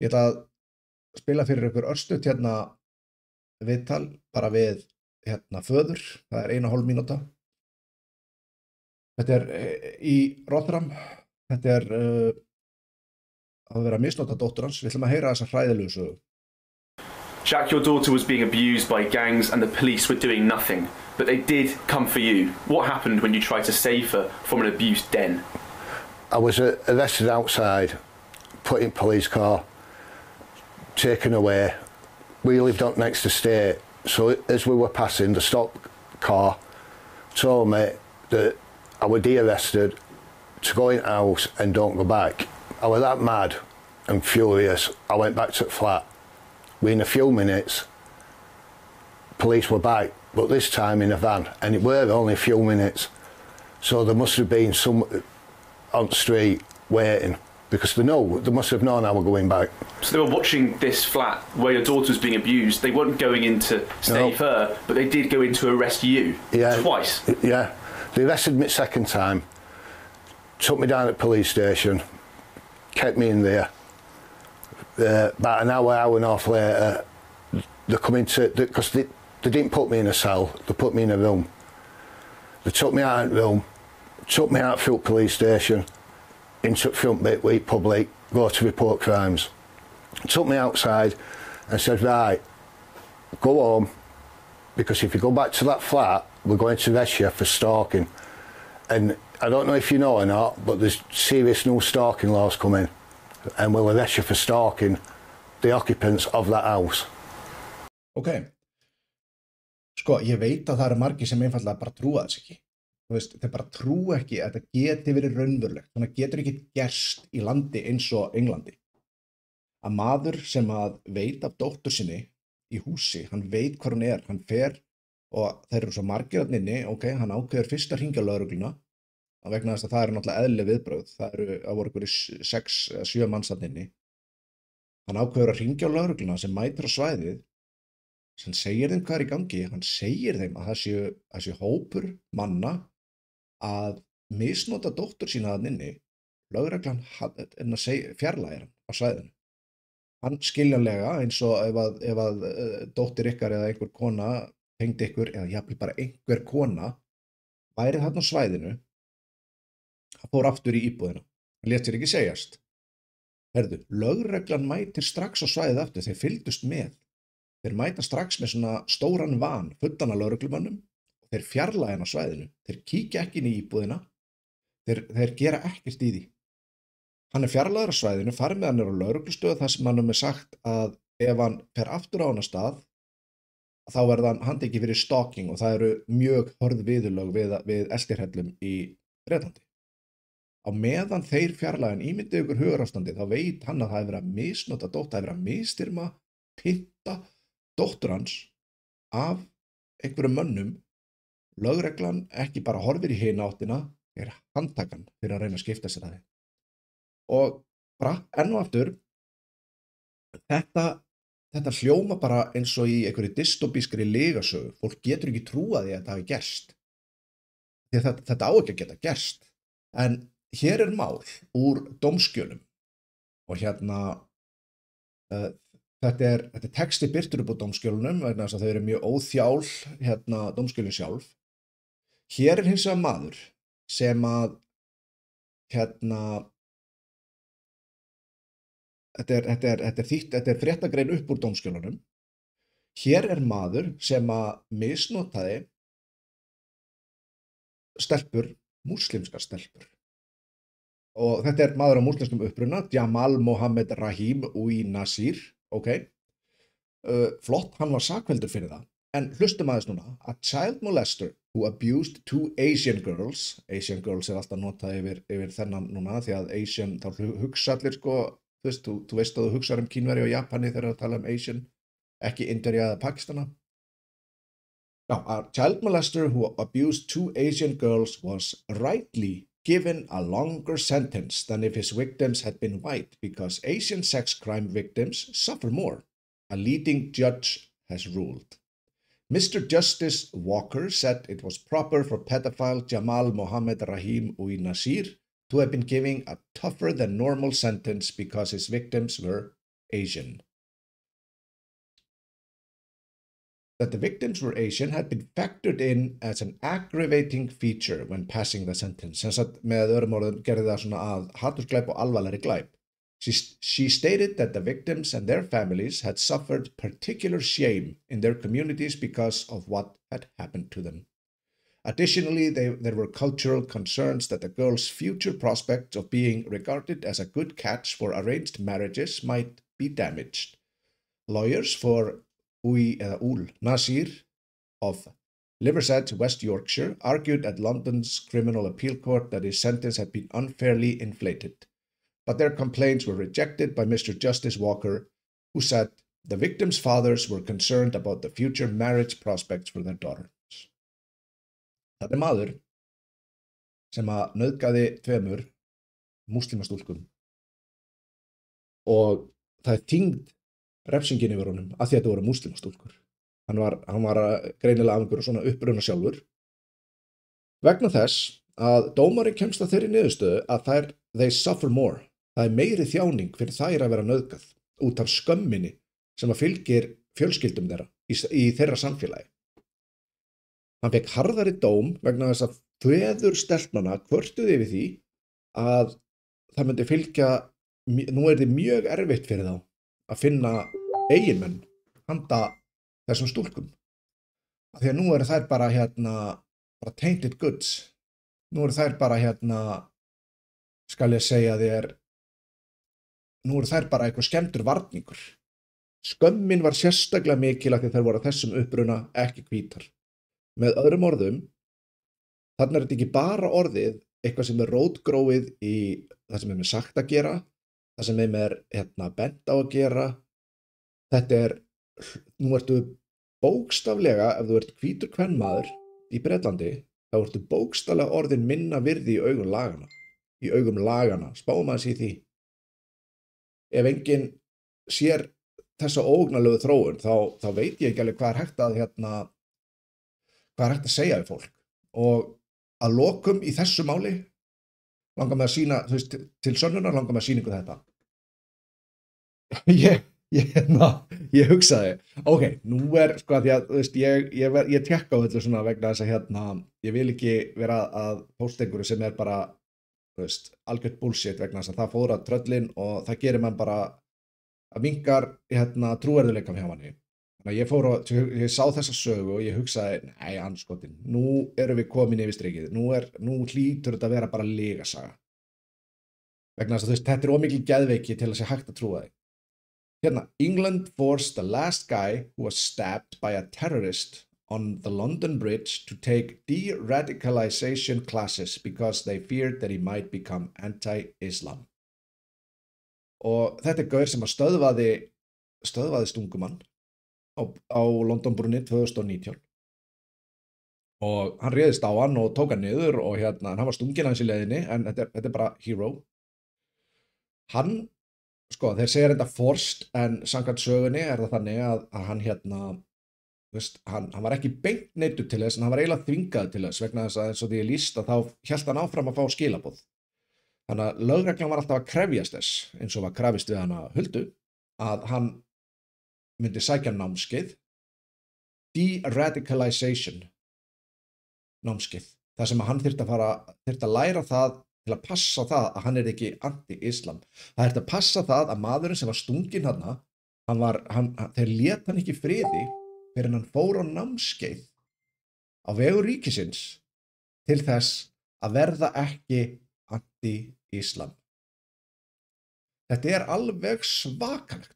Ég ætla að spila fyrir ykkur örstutt hérna viðtal bara við hérna föður, það er 1,5 mínúta. Þetta er í Rotterdam, þetta er að vera að misnota dóttur hans. Við ætlum að heyra þessa hræðilegu sögu. Jack, your daughter was being abused by gangs and the police were doing nothing, but they did come for you. What happened when you tried to save her from an abuse den? I was arrested outside, put in police car, taken away. We lived up next estate, so as we were passing, the stop car told me that I would be arrested to go in house and don't go back. I was that mad and furious, I went back to the flat. Within a few minutes, police were back, but this time in a van, and it were only a few minutes. So there must have been some on the street waiting, because they must have known I was going back. So they were watching this flat where your daughter was being abused. They weren't going in to save her, but they did go in to arrest you twice. Yeah, they arrested me second time, took me down at the police station, kept me in there. About an hour and a half later, they come into, because they didn't put me in a cell, they put me in a room. They took me out of the room, took me out through the police station, into the front bit with public, go to report crimes. Took me outside and said, right, go home, because if you go back to that flat, we're going to arrest you for stalking. And I don't know if you know or not, but there's serious new stalking laws coming, and we'll arrest you for stalking the occupants of that house. Ok, sko, ég veit að það eru margir sem einfaldlega bara trúa þess ekki. Þú veist, þeir bara trúa ekki að þetta geti verið raunverulegt. Þannig að getur ekki gerst í landi eins og Englandi. Að maður sem að veit af dóttur sinni í húsi, hann veit hvar hún er, hann fer og þeir eru svo margir þarna inni, ok, hann ákveður fyrst að hringja á lögregluna, vegna þess að það eru náttúrulega eðlileg viðbrögð, það voru einhverjir 6 eða 7 manns þarna inni. Hann ákveður að hringja á lögregluna sem mætir á svæðið, sem segir þeim hvað er í gangi, hann segir þeim að það sé hópur manna að misnota dóttur sína þarna inni, lögreglan fjarlægir hann á svæðinu. Hann skiljanlega, eins og ef að dóttir ykkar eða einhver kona tengdi ykkur, eða jafnvel bara einhver kona værið þarna á svæðinu, hann fór aftur í íbúðina. Hann lét sér ekki segjast. Herðu, lögreglan mætir strax á svæðið aftur, þeir fylgdust með. Þeir mæta strax með svona stóran van, fullan af lögreglumönnum, og þeir fjarlægja hann á svæðinu. Þeir kíkja ekki inn í íbúðina, þeir gera ekkert í því. Hann er fjarlægður á svæðinu, farið með hann á lögreglustöð þar sem hann er sagt að ef hann fer aftur á hann stað, þá verða hann handtekinn fyrir stalking, og það eru mjög hörð viðurlög við eldirhellum í Bretlandi. Á meðan þeir fjarlægjan ímyndið ykkur hugarástandi, þá veit hann að það er verið að misnota dóttur, það er verið að misþyrma, pynta dóttur hans af einhverjum mönnum. Lögreglan ekki bara horfir í hina áttina, er handtakan fyrir að reyna að skipta sér að þeim. Og bara enn og aftur, þetta hljóma bara eins og í einhverju dystopískri lygasögu. Fólk getur ekki trúað því að þetta hafi gerst. Því að þetta á ekki að geta gerst. En hér er mál úr dómskjölum. Og hérna, þetta er texti birtur upp á dómskjölunum, vegna þess að þau eru mjög óþjál, hérna, dómskjölin sjálf. Hér er hins vegar maður sem að, hérna, þetta er fréttagrein upp úr dómskjölunum. Hér er maður sem að misnotaði stelpur, múslimskar stelpur. Og þetta er maður á múslimskum uppruna, Jamal Mohammed Rahim Uy Nasir, ok? Flott, hann var sakfelldur fyrir það. En hlustum aðeins núna, a child molester who abused 2 Asian girls er alltaf notað yfir þennan núna, því að Asian, þá hugsa allir sko, þú veist að þú hugsar Kínverja og Japani þegar þú tala Asian, ekki Indverja eða Pakistana. Now, a child molester who abused 2 Asian girls was rightly given a longer sentence than if his victims had been white, because Asian sex crime victims suffer more, a leading judge has ruled. Mr. Justice Walker said it was proper for pedophile Jamal Mohammed Rahim Uy Nasir to have been given a tougher than normal sentence because his victims were Asian. That the victims were Asian had been factored in as an aggravating feature when passing the sentence. Sem sagt, með öðrum orðum gerði það svona að hatursglæp og alvarlegri glæp. She stated that the victims and their families had suffered particular shame in their communities because of what had happened to them. Additionally, there were cultural concerns that the girl's future prospects of being regarded as a good catch for arranged marriages might be damaged. Lawyers for Ul Nasir of Liversedge, West Yorkshire, argued at London's Criminal Appeal Court that his sentence had been unfairly inflated, but their complaints were rejected by Mr. Justice Walker, who said the victims' fathers were concerned about the future marriage prospects for their daughters. Það maður sem að nauðgaði 2 múslimastúlkum og það þyngd refsingin yfir honum að því að þetta voru múslimastúlkur. Hann var greinilega af einhverju svona uppruna sjálfur. Vegna þess að dómarinn kemst að þeirri niðurstöðu að they suffer more. Það meiri þjáning fyrir þær að vera nauðgað út af skömminni sem að fylgir fjölskyldum þeirra í þeirra samfélagi. Hann fekk harðari dóm vegna þess að feður stelpnanna kvörtuðu yfir því að það myndi fylgja, nú þið mjög erfitt fyrir þá að finna eiginmenn handa þessum stúlkum. Því að nú þær bara tainted goods. Nú þær bara skal ég segja þér, nú þær bara eitthvað skemmtur varningur. Skömmin var sérstaklega mikil að þær voru þessum uppruna ekki hvítar. Með öðrum orðum, þarna þetta ekki bara orðið eitthvað sem rótgróið í það sem með sagt að gera, það sem með bent á að gera. Þetta nú ertu bókstaflega, ef þú ert hvítur kvenmaður í Bretlandi, þá ertu bókstaflega orðin minna virði í augum lagana. Í augum lagana, spáum aðeins í því. Ef enginn sér þessa ógnarlegu þróun, þá veit ég ekki alveg hvað hægt að hvað hægt að segja við fólk. Og að lokum í þessu máli langar mig að sýna, til sönnunar langar mig að sýna ykkur þetta. Ég hugsaði, ok, nú sko að því að ég tekka á þetta svona vegna þess að ég vil ekki vera að pósta einhverju sem bara, algjört bullshit vegna þess að það fóðrar tröllin og það gerir mann bara að vinkar trúverðuleikann hjá manni. Þannig að ég sá þessa sögu og ég hugsaði, nei, andskotin, nú erum við komin yfir strikið, nú hlýtur þetta að vera bara lygasaga. Vegna þess að þetta ómikil geðveiki til að sé hægt að trúa því. England forced the last guy who was stabbed by a terrorist on the London Bridge to take de-radicalization classes because they feared that he might become anti-Islam. Og þetta gaur sem að stöðvaði stungumann á Londonbrúnni 2019 og hann réðist á hann og tók hann niður og hann var stunginn hans í leiðinni en þetta bara hero. Hann, þeir segja þetta forced en samkvæmt sögunni það þannig að hann hann var ekki beint neyddur til þess en hann var eiginlega þvingaður til þess vegna þess að eins og því ég lýst að þá hélt hann áfram að fá skilaboð. Þannig að lögreglan var alltaf að krefjast þess eins og var krafist við hana Huldu að hann myndi sækja námskeið, de-radicalization námskeið, þar sem að hann þyrfti að læra það til að passa það að hann ekki anti-islam. Það þyrfti að passa það að maðurinn sem var stunginn þeir lét hann ekki í friði fyrir hann fór á námskeið á vegu ríkisins til þess að verða ekki anti-islam. Þetta alveg svakalegt.